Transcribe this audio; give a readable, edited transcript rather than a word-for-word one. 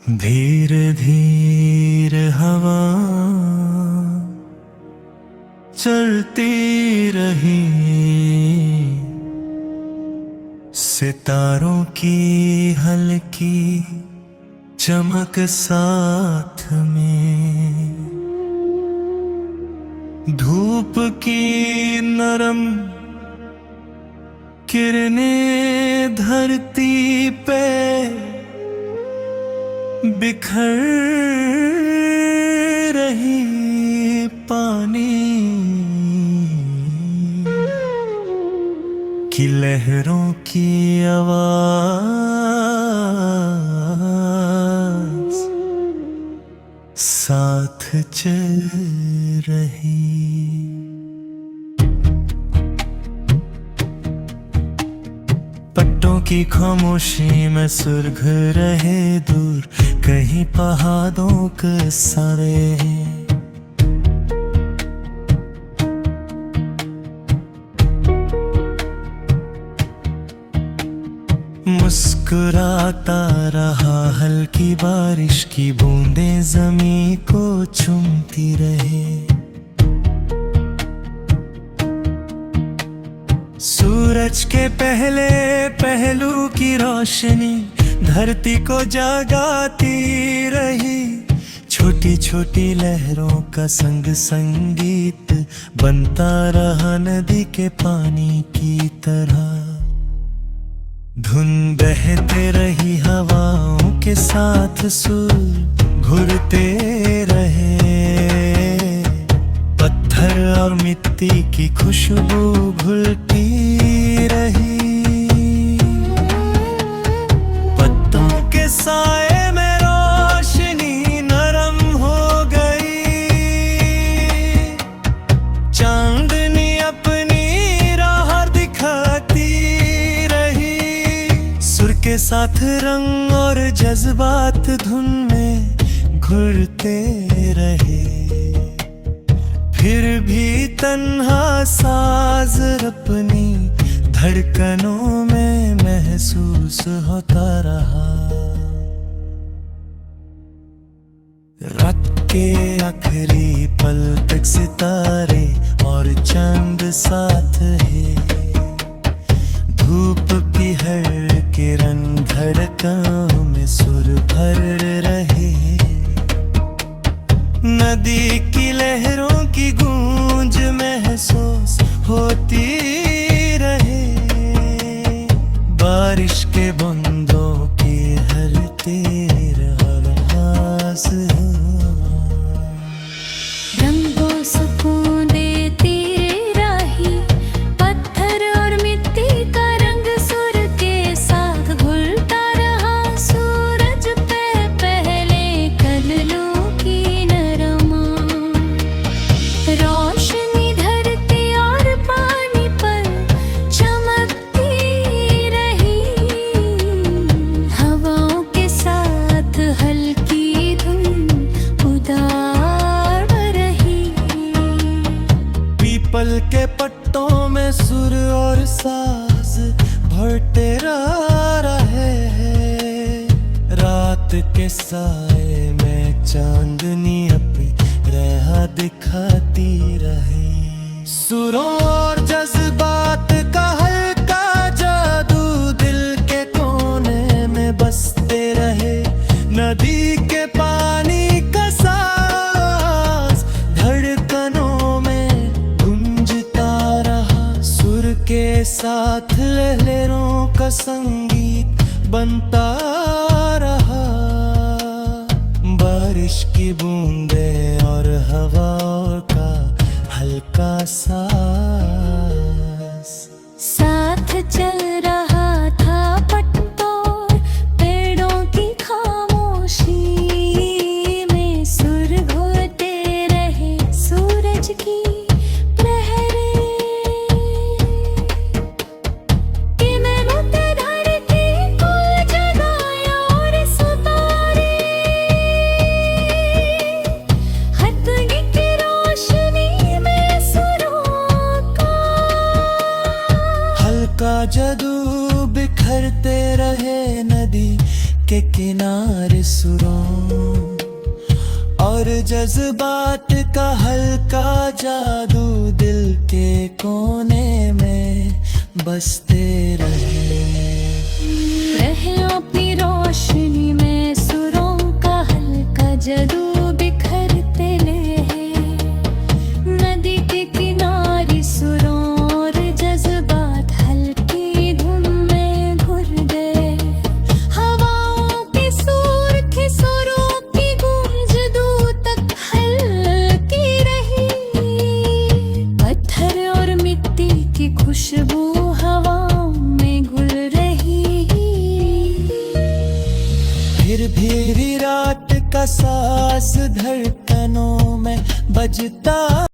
धीरे धीरे हवा चलती रही, सितारों की हल्की चमक साथ में, धूप की नरम किरणें धरती पे बिखर रही, पानी की लहरों की आवाज साथ चल रही। पट्टों की खामोशी में सुरघ रहे दूर, कहीं पहाड़ों के सारे मुस्कुराता रहा, हल्की बारिश की बूंदें जमीन को चूमती रहे। सूरज के पहले पहलू की रोशनी धरती को जगाती रही, छोटी छोटी लहरों का संग संगीत बनता रहा नदी के पानी की तरह। धुन बहते रही हवाओं के साथ, सुर घुरते रहे, पत्थर और मिट्टी की खुशबू घुलती रही। पत्तों के साए में रोशनी नरम हो गई, चांदनी अपनी राह दिखाती रही। सुर के साथ रंग और जज्बात धुन में घुलते रहे, फिर भी तन्हा साज अपनी धड़कनों में महसूस होता रहा। रात के आखिरी पल तक सितारे और चांद साथ है, धूप की हर किरण धड़कनों में सुर भर रहे। नदी की लहरों की गूंज महसूस होती रहे, बारिश के बूंदों की हर तेर आवाज रंगों सुकून देती राही, पत्थर और मिट्टी का रंग सुर के साथ घुलता रहा। सूरज पे पहले कललों की नरमा रोशनी धरती और पानी पर चमकती रही, हवाओं के साथ हल्की धुन उदार रही। पीपल के पट्टों में सुर और साज भरते रहे, रात के साए में चांदनी अपनी राह दिखाती रहे। सुरों और जज्बात का हल्का जादू दिल के कोने में बसते रहे, नदी के पानी का साज धड़कनों में गूंजता रहा। सुर के साथ लहरों का संगीत बनता रहा, बारिश की बूंदें और हवाओं का हल्का सांस साथ चल रहा था पत्तों पेड़ों की खामोशी में, सुर घुलते रहे सूरज की प्रहरें, किरणों से धरती को जगाया और सितारे हथनी की रोशनी में सुरों किनारे सुरों और जज्बात का हल्का जादू दिल के कोने में बसते रहे अपनी रोशनी में सुरों का हल्का जादू बिखरते रहे नदी के किनारे सुरों और जज्बात हल्की धुन में घुल गए हवाओं के सुर के सुरों की गूंज दूर तक हल्की रही पत्थर और मिट्टी की खुशबू हवाओं में घुल रही फिर भी रात का सांस धड़कनों में बजता